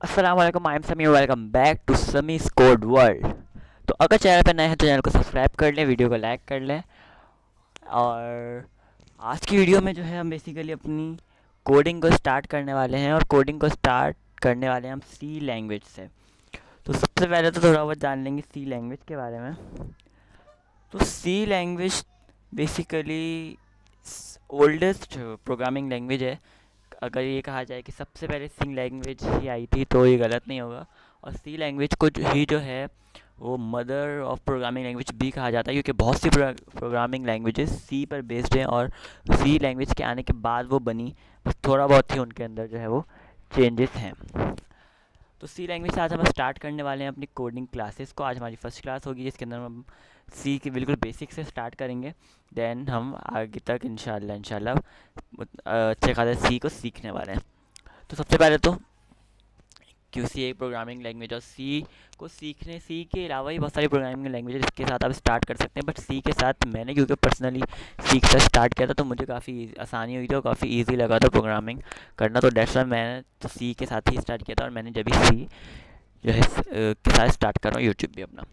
अस्सलाम वालेकुम, I am Sami, welcome back to Sami's code world. तो अगर चैनल पर नए हैं तो चैनल को सब्सक्राइब कर लें, वीडियो को लाइक कर लें। और आज की वीडियो में जो है हम बेसिकली अपनी कोडिंग को स्टार्ट करने वाले हैं, और कोडिंग को स्टार्ट करने वाले हैं हम सी लैंग्वेज से। तो सबसे पहले तो थोड़ा बहुत जान लेंगे सी लैंग्वेज के बारे में। तो C language basically oldest programming language है। अगर ये कहा जाए कि सबसे पहले सी लैंग्वेज ही आई थी तो ये गलत नहीं होगा। और सी लैंग्वेज को ही जो है वो मदर ऑफ प्रोग्रामिंग लैंग्वेज भी कहा जाता है, क्योंकि बहुत सी प्रोग्रामिंग लैंग्वेजेस सी पर बेस्ड हैं, और सी लैंग्वेज के आने के बाद वो बनी, बस थोड़ा बहुत ही उनके अंदर जो है वो चेंजेस हैं। तो सी लैंग्वेज से आज हम स्टार्ट करने वाले हैं अपनी कोडिंग क्लासेस को। आज हमारी फर्स्ट क्लास होगी जिसके अंदर हम सी के बिल्कुल बेसिक से स्टार्ट करेंगे। देन हम आगे तक इंशाल्लाह अच्छे खासे सी को सीखने वाले हैं। तो सबसे पहले तो क्यों सी एक प्रोग्रामिंग लैंग्वेज, और सी को सीखने, सी के अलावा ही बहुत सारी प्रोग्रामिंग लैंग्वेज इसके साथ आप स्टार्ट कर सकते हैं, बट सी के साथ मैंने क्योंकि पर्सनली सी के साथ स्टार्ट किया था तो मुझे काफ़ी आसानी हुई थी और काफ़ी ईजी लगा था प्रोग्रामिंग करना। तो डेट्स वाई मैंने तो सी के साथ ही स्टार्ट किया था, और मैंने जब भी सी जो है के साथ स्टार्ट कर रहा हूँ यूट्यूब भी अपना।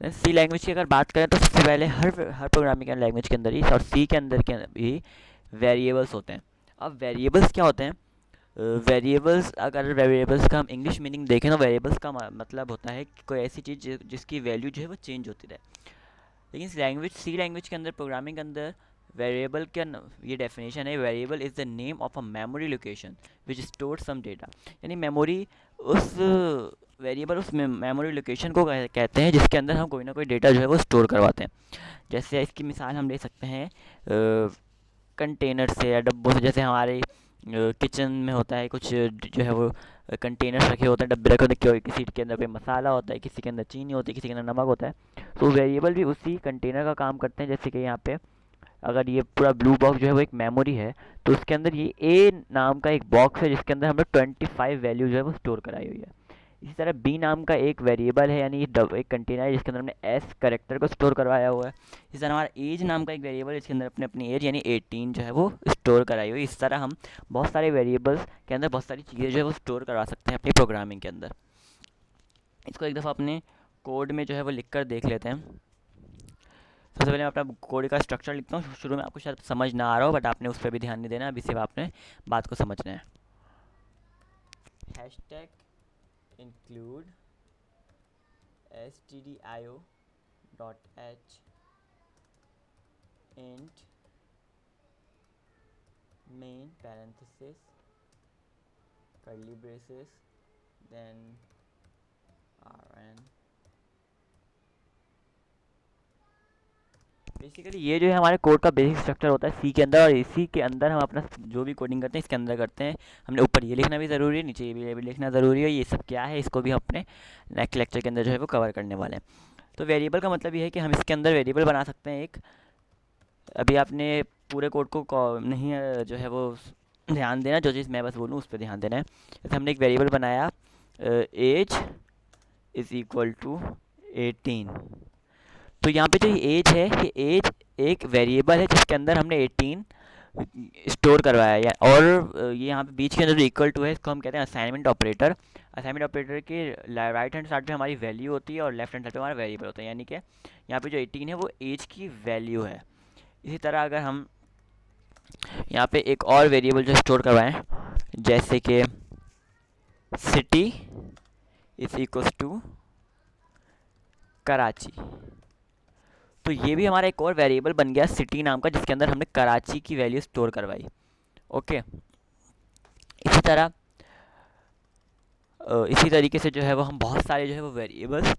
सी लैंग्वेज की अगर बात करें तो सबसे पहले हर प्रोग्रामिंग लैंग्वेज के अंदर ही और सी के अंदर के भी वेरिएबल्स होते हैं। अब वेरिएबल्स क्या होते हैं? वेरिएबल्स, अगर वेरिएबल्स का हम इंग्लिश मीनिंग देखें तो वेरिएबल्स का मतलब होता है कि कोई ऐसी चीज़ जिसकी वैल्यू जो है वो चेंज होती रहे। लेकिन सी लैंग्वेज के अंदर, प्रोग्रामिंग के अंदर, वेरिएबल का ये डेफिनेशन है, variable is the name of a memory location which store some data. यानी मेमोरी उस वेरिएबल, उस मेमोरी लोकेशन को कहते हैं जिसके अंदर हम कोई ना कोई डेटा जो है वो स्टोर करवाते हैं। जैसे इसकी मिसाल हम ले सकते हैं कंटेनर से या डब्बों से। जैसे हमारे किचन में होता है कुछ जो है वो कंटेनर्स रखे होते हैं, डब्बे रखे होते हैं, किसी के अंदर कोई मसाला होता है, किसी के अंदर चीनी होती है, किसी के अंदर नमक होता है। तो वेरिएबल भी उसी कंटेनर का काम करते हैं। जैसे कि यहाँ पे अगर ये पूरा ब्लू बॉक्स जो है वो एक मेमोरी है, तो उसके अंदर ये ए नाम का एक बॉक्स है जिसके अंदर हमने 25 वैल्यू जो है वो स्टोर कराई हुई है। इसी तरह बी नाम का एक वेरिएबल है, यानी एक कंटेनर है जिसके अंदर हमने एस करेक्टर को स्टोर करवाया हुआ है। इसी तरह हमारा एज नाम का एक वेरिएबल है जिसके अंदर अपनी एज यानी 18 जो है वो स्टोर कराई हुई है। इस तरह हम बहुत सारे वेरिएबल्स के अंदर बहुत सारी चीज़ें जो है वो स्टोर करवा सकते हैं अपनी प्रोग्रामिंग के अंदर। इसको एक दफ़ा अपने कोड में जो है वो लिख कर देख लेते हैं। सबसे पहले मैं अपना कोड का स्ट्रक्चर लिखता हूँ। शुरू में आपको शायद समझ ना आ रहा हो, बट आपने उस पर भी ध्यान नहीं देना, अभी सिर्फ आपने बात को समझना है। Hashtag include stdio dot h int main parenthesis curly braces then rn। Basically ये जो है हमारे कोड का बेसिक स्ट्रक्चर होता है सी के अंदर, और इसी के अंदर हम अपना जो भी कोडिंग करते हैं इसके अंदर करते हैं। हमने ऊपर ये लिखना भी ज़रूरी है, नीचे ये भी लिखना ज़रूरी है। ये सब क्या है इसको भी हम अपने नेक्स्ट लेक्चर के अंदर जो है वो कवर करने वाले हैं। तो वेरिएबल का मतलब ये है कि हम इसके अंदर वेरिएबल बना सकते हैं एक। अभी आपने पूरे कोड को नहीं जो है वो ध्यान देना, जो चीज़ मैं बस बोलूँ उस पर ध्यान देना है। जैसे हमने एक वेरिएबल बनाया एज इज़ इक्वल टू 18। तो यहाँ पे जो ये एज है, ये एज एक वेरिएबल है जिसके अंदर हमने 18 स्टोर करवाया है। और ये यहाँ पे बीच के अंदर जो इक्वल टू है इसको हम कहते हैं असाइनमेंट ऑपरेटर। असाइनमेंट ऑपरेटर के राइट हैंड साइड पे हमारी वैल्यू होती है और लेफ्ट हैंड साइड पे हमारा वेरिएबल होता है। यानी कि यहाँ पे जो 18 है वो एज की वैल्यू है। इसी तरह अगर हम यहाँ पे एक और वेरिएबल जो स्टोर करवाएं, जैसे कि city is equals to Karachi, तो ये भी हमारा एक और वेरिएबल बन गया सिटी नाम का, जिसके अंदर हमने कराची की वैल्यू स्टोर करवाई। ओके, इसी तरह इसी तरीके से जो है वो हम बहुत सारे जो है वो वेरिएबल्स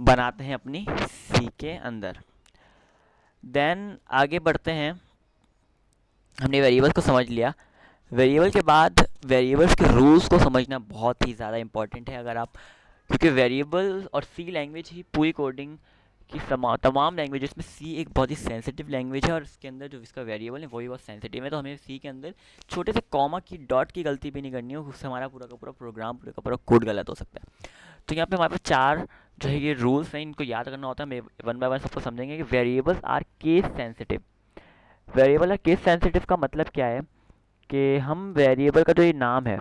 बनाते हैं अपनी सी के अंदर। देन आगे बढ़ते हैं। हमने वेरिएबल्स को समझ लिया। वेरिएबल के बाद वेरिएबल्स के रूल्स को समझना बहुत ही ज़्यादा इंपॉर्टेंट है। अगर आप, क्योंकि वेरिएबल और सी लैंग्वेज ही पूरी कोडिंग की तमाम लैंग्वेजेस में सी एक बहुत ही सेंसिटिव लैंग्वेज है, और इसके अंदर जो इसका वेरिएबल है वही बहुत सेंसिटिव है। तो हमें सी के अंदर छोटे से कॉमा की डॉट की गलती भी नहीं करनी हो, उससे हमारा पूरा का पूरा प्रोग्राम, पूरा का पूरा कोड गलत हो सकता है। तो यहाँ पे हमारे पास 4 जो है ये रूल्स हैं, इनको याद करना होता है। मैं वन बाय वन सबको समझेंगे कि variables are case sensitive. Variable are case sensitive का मतलब क्या है कि हम वेरिएबल का जो ये नाम है,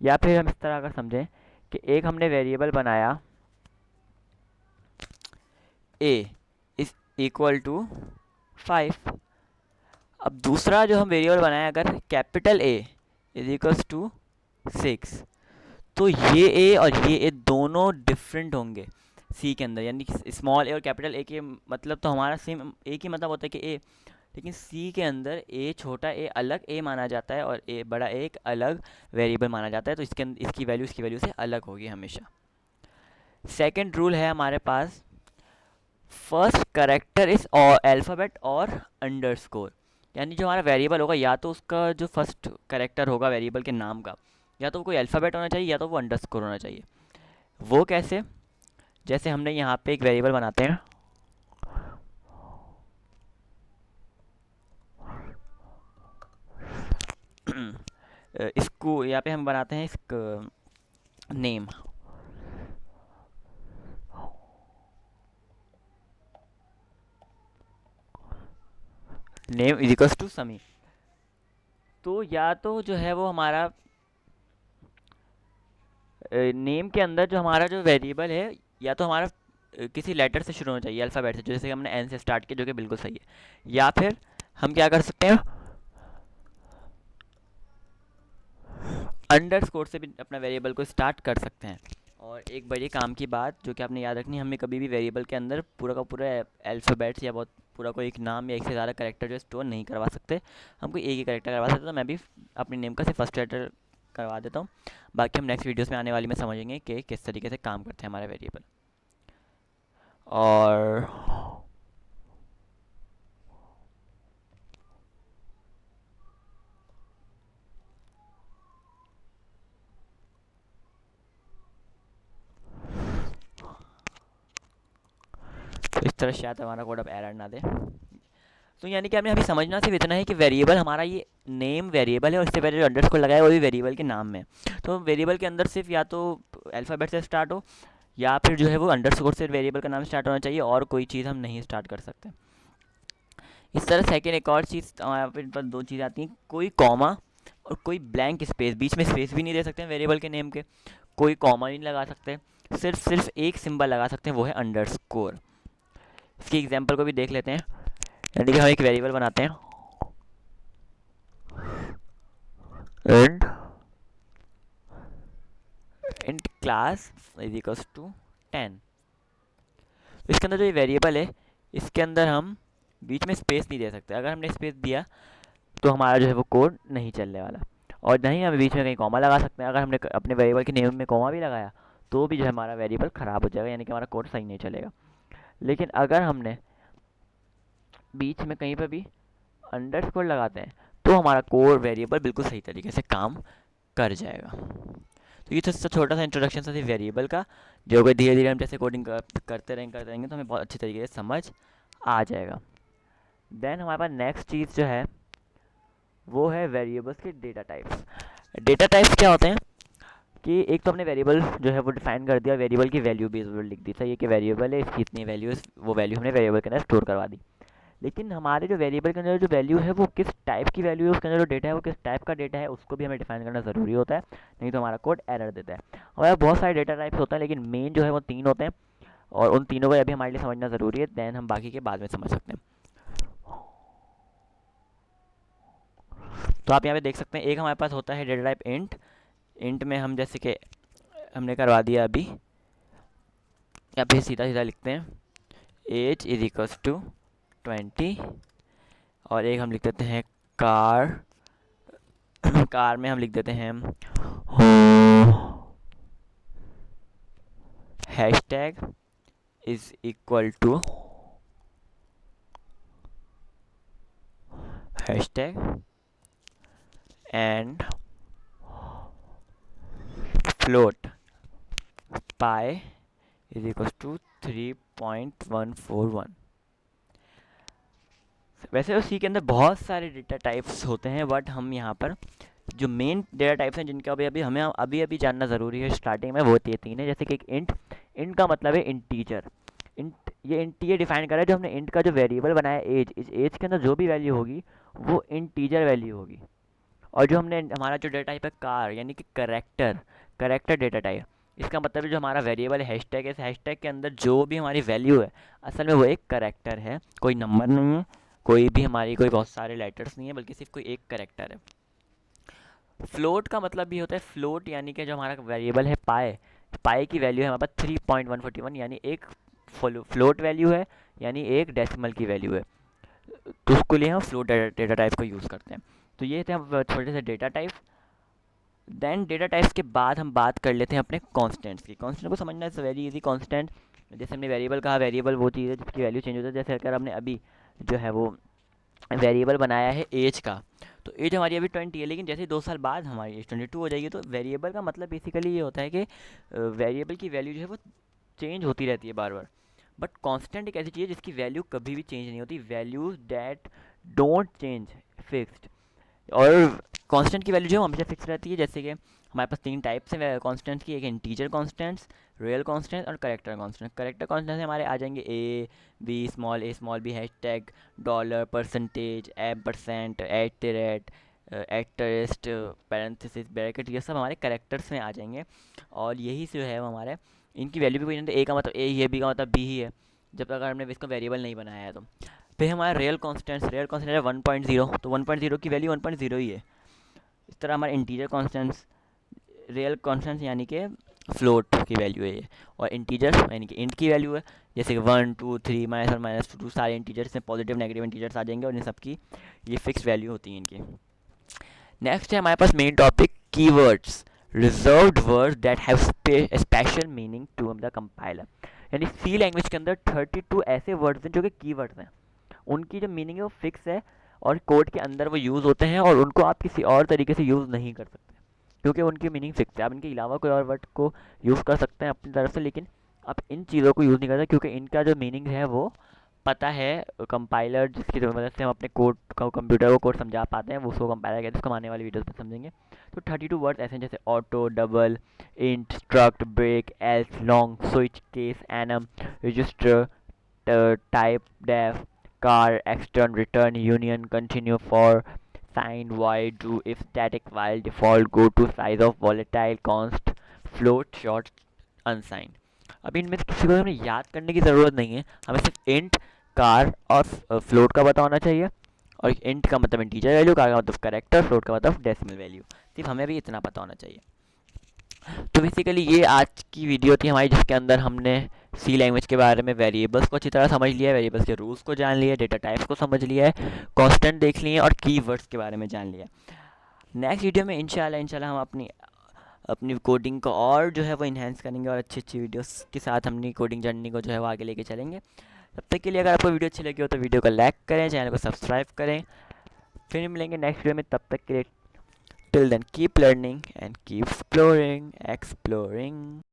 या फिर हम इस तरह का समझें कि एक हमने वेरिएबल बनाया a इज इक्वल टू 5। अब दूसरा जो हम वेरिएबल बनाया अगर capital A is equals to 6, तो ये ए और ये ए दोनों डिफरेंट होंगे सी के अंदर, यानी कि स्मॉल ए और कैपिटल ए के मतलब तो हमारा सेम ए की मतलब होता है कि ए, लेकिन सी के अंदर ए छोटा ए अलग ए माना जाता है और ए बड़ा ए एक अलग वेरिएबल माना जाता है, तो इसकी वैल्यू से अलग होगी हमेशा। सेकंड रूल है हमारे पास, फर्स्ट करेक्टर इज अल्फ़ाबेट और अंडरस्कोर, यानी जो हमारा वेरिएबल होगा या तो उसका जो फर्स्ट करेक्टर होगा वेरिएबल के नाम का, या तो कोई अल्फ़ाबेट होना चाहिए या तो वो अंडरस्कोर होना चाहिए। वो कैसे? जैसे हमने यहाँ पे एक वेरिएबल बनाते हैं, इसको यहाँ पे हम बनाते हैं इसका name, name is equals to Sami. तो या तो जो है वो हमारा नेम के अंदर जो हमारा जो वेरिएबल है या तो हमारा किसी लेटर से शुरू होना चाहिए, अल्फ़ाबेट से, जैसे कि हमने एन से स्टार्ट किया जो कि बिल्कुल सही है। या फिर हम क्या कर सकते हैं, अंडरस्कोर से भी अपना वेरिएबल को स्टार्ट कर सकते हैं। और एक बड़ी काम की बात जो कि आपने याद रखनी, हमें कभी भी वेरिएबल के अंदर पूरा का पूरा अल्फ़ाबेट्स या बहुत पूरा कोई एक नाम या एक से ज़्यादा करेक्टर जो स्टोर नहीं करवा सकते। हम कोई एक ही करेक्टर करवा सकते, तो मैं भी अपनी नेम का सिर्फ फर्स्ट लेटर करवा देता हूँ। बाकी हम नेक्स्ट वीडियोस में आने वाली में समझेंगे कि किस तरीके से काम करते हैं हमारे वेरिएबल। और तो इस तरह शायद हमारा कोड अब एरर ना दे। तो यानी कि हमें अभी समझना सिर्फ इतना है कि वेरिएबल हमारा ये नेम वेरिएबल है और इससे पहले जो अंडरस्कोर लगाया है वो भी वेरिएबल के नाम में। तो वेरिएबल के अंदर सिर्फ या तो अल्फ़ाबेट से स्टार्ट हो या फिर जो है वो अंडरस्कोर से वेरिएबल का नाम स्टार्ट होना चाहिए, और कोई चीज़ हम नहीं स्टार्ट कर सकते। इस तरह सेकेंड एक और चीज़ हमारे पर दो चीज़ आती हैं, कोई कॉमा और कोई ब्लैंक स्पेस, बीच में स्पेस भी नहीं दे सकते हैं वेरिएबल के नेम के, कोई कॉमा नहीं लगा सकते, सिर्फ एक सिंबल लगा सकते हैं, वो है अंडरस्कोर। इसकी एग्जांपल को भी देख लेते हैं। यानी कि हम एक वेरिएबल बनाते हैं and int class is equals to 10। तो इसके अंदर जो ये वेरिएबल है इसके अंदर हम बीच में स्पेस नहीं दे सकते। अगर हमने स्पेस दिया तो हमारा जो है वो कोड नहीं चलने वाला, और नहीं हम बीच में कहीं कॉमा लगा सकते हैं। अगर हमने अपने वेरिएबल के नेम में कॉमा भी लगाया तो भी जो है हमारा वेरिएबल ख़राब हो जाएगा, यानी कि हमारा कोड सही नहीं चलेगा। लेकिन अगर हमने बीच में कहीं पर भी अंडरस्कोर लगाते हैं तो हमारा कोड वेरिएबल बिल्कुल सही तरीके से काम कर जाएगा। तो ये तो छोटा सा इंट्रोडक्शन था वेरिएबल का, जो कि धीरे धीरे हम जैसे कोडिंग करते रहेंगे तो हमें बहुत अच्छी तरीके से समझ आ जाएगा। देन हमारे पास नेक्स्ट चीज़ जो है वो है वेरिएबल्स के डेटा टाइप्स। डेटा टाइप्स क्या होते हैं कि एक तो हमने वेरिएबल जो है वो डिफाइन कर दिया, वेरिएबल की वैल्यू भी लिख दी, सही है कि वेरिएबल है इसकी इतनी वैल्यू, वो वैल्यू हमने वेरिएबल के अंदर स्टोर करवा दी। लेकिन हमारे जो वेरिएबल के अंदर जो वैल्यू है वो किस टाइप की वैल्यू है, उसके अंदर जो डेटा है वो किस टाइप का डेटा है, उसको भी हमें डिफाइन करना ज़रूरी होता है, नहीं तो हमारा कोड एरर देता है। हमारे बहुत सारे डेटा टाइप्स होते हैं लेकिन मेन जो है वो 3 होते हैं, और उन तीनों को अभी हमारे लिए समझना ज़रूरी है, दैन हम बाकी के बाद में समझ सकते हैं। तो आप यहाँ पे देख सकते हैं, एक हमारे पास होता है डेटा टाइप इंट। इंट में हम जैसे कि हमने करवा दिया अभी, या फिर सीधा सीधा लिखते हैं एज इज इक्वल्स टू 20, और एक हम लिख देते हैं कार। कार में हम लिख देते हैं hashtag is equal to hashtag and float pi is equal to 3.141। वैसे तो सी के अंदर बहुत सारे डेटा टाइप्स होते हैं, बट हम यहाँ पर जो मेन डेटा टाइप्स हैं जिनका अभी हमें अभी जानना ज़रूरी है स्टार्टिंग में, वो ये 3 है। जैसे कि एक इंट, इंट का मतलब है इंटीजर। इंट ये डिफाइन करा है जो हमने इंट का जो वेरिएबल बनाया एज, इस एज के अंदर जो भी वैल्यू होगी वो इंटीजर वैल्यू होगी। और जो हमने हमारा जो डेटा टाइप है कार यानी कि करेक्टर, करेक्टर डेटा टाइप, इसका मतलब है जो हमारा वेरिएबल है हैशटैग है, इस हैशटैग के अंदर जो भी हमारी वैल्यू है असल में वो एक करेक्टर है, कोई नंबर नहीं है, कोई भी हमारी कोई बहुत सारे लेटर्स नहीं है, बल्कि सिर्फ कोई एक करेक्टर है। फ्लोट का मतलब भी होता है, फ्लोट यानी कि जो हमारा वेरिएबल है पाए, पाए की वैल्यू है हमारे पास 3.141 यानी एक फ्लोट वैल्यू है, यानी एक डेसिमल की वैल्यू है, तो उसके लिए हम फ्लोट डेटा टाइप को यूज़ करते हैं। तो ये थे हम छोटे से data type. Then data types के बाद हम बात कर लेते हैं अपने कॉन्स्टेंट्स की। कॉन्स्टेंट को समझना इज़ वेरी इजी। कॉन्स्टेंट जैसे हमने वेरिएबल कहा, वेरिएबल वो चीज़ है जिसकी वैल्यू चेंज होता है। जैसे अगर हमने अभी जो है वो वेरिएबल बनाया है एज का, तो एज हमारी अभी 20 है, लेकिन जैसे 2 साल बाद हमारी एज 22 हो जाएगी। तो वेरिएबल का मतलब बेसिकली ये होता है कि वेरिएबल की वैल्यू जो है वो चेंज होती रहती है बार बार। बट कांस्टेंट एक ऐसी चीज़ है जिसकी वैल्यू कभी भी चेंज नहीं होती, values that don't change, fixed. और कांस्टेंट की वैल्यू जो है वो हमेशा फिक्स रहती है। जैसे कि हमारे पास 3 टाइप्स हैं कांस्टेंट्स की, एक इंटीजर कांस्टेंट्स, रियल कांस्टेंट और करेक्टर कांस्टेंट। करेक्टर कांस्टेंट हमारे आ जाएंगे A small B, hashtag, dollar, percentage, %, at the rate, asterisk, parenthesis, bracket, ये सब हमारे करेक्टर्स में आ जाएंगे। और यही जो है वो हमारे इनकी वैल्यू भी कोई नहीं, ए का मतलब ए ही है, बी का मतलब बी ही है, जब तक अगर हमने इसको वेरिएबल नहीं बनाया है तो। फिर हमारा रियल कॉन्स्टेंट है 1.0, तो 1.0 की वैल्यू 1.0 ही है। इस तरह हमारे इंटीजर कॉन्स्टेंट्स, रियल कॉन्स्टेंट्स यानी कि फ्लोट की वैल्यू है ये, और इंटीजर यानी कि इंट की वैल्यू है। जैसे कि 1 2 3 -1 -2 सारे इंटीजर्स में पॉजिटिव नेगेटिव इंटीजर्स आ जाएंगे, और इन सबकी ये फिक्स वैल्यू होती है इनकी। नेक्स्ट है हमारे पास main topic keywords, reserved words that have special meaning to the compiler. यानी सी लैंग्वेज के अंदर 32 ऐसे वर्ड्स हैं जो कि कीवर्ड्स हैं, उनकी जो मीनिंग है वो फिक्स है, और कोड के अंदर वो यूज़ होते हैं, और उनको आप किसी और तरीके से यूज़ नहीं कर सकते क्योंकि उनकी मीनिंग फिक्स है। आप इनके अलावा कोई और वर्ड को यूज़ कर सकते हैं अपनी तरफ से, लेकिन आप इन चीज़ों को यूज़ नहीं करते क्योंकि इनका जो मीनिंग है वो पता है कंपाइलर, जिसकी मदद से हम अपने कोड का कंप्यूटर को कोड समझा पाते हैं, वो उसको कंपाइलर कहते हैं, उसको आने वाली वीडियोस में समझेंगे। तो 32 वर्ड्स ऐसे हैं जैसे auto, double, int, struct, break, else, long, switch, case, enum, register, typedef, car, extern, return, union, continue, for, sign, void, do, if, static, while, default, go to, size of, volatile, const, float, short, unsigned। अभी इनमें से किसी को हमें याद करने की ज़रूरत नहीं है, हमें सिर्फ इंट, कार और फ्लोट का पता होना चाहिए। और इंट का मतलब इंटीजर वैल्यू, कार का मतलब करेक्टर, फ्लोट का मतलब डेसिमल वैल्यू, सिर्फ हमें भी इतना पता होना चाहिए। तो बेसिकली ये आज की वीडियो थी हमारी, जिसके अंदर हमने सी लैंग्वेज के बारे में वेरिएबल्स को अच्छी तरह समझ लिया है, वेरिएबल्स के रूल्स को जान लिया है, डेटा टाइप्स को समझ लिया है, कांस्टेंट देख लिए और कीवर्ड्स के बारे में जान लिया। नेक्स्ट वीडियो में इंशाल्लाह हम अपनी अपनी कोडिंग को और जो है वो इन्हेंस करेंगे, और अच्छी अच्छी वीडियोस के साथ अपनी कोडिंग जर्नी को जो है वो आगे लेके चलेंगे। तब तक के लिए अगर आपको वीडियो अच्छी लगी हो तो वीडियो को लाइक करें, चैनल को सब्सक्राइब करें। फिर मिलेंगे नेक्स्ट वीडियो में, तब तक के लिए till then keep learning and keep exploring.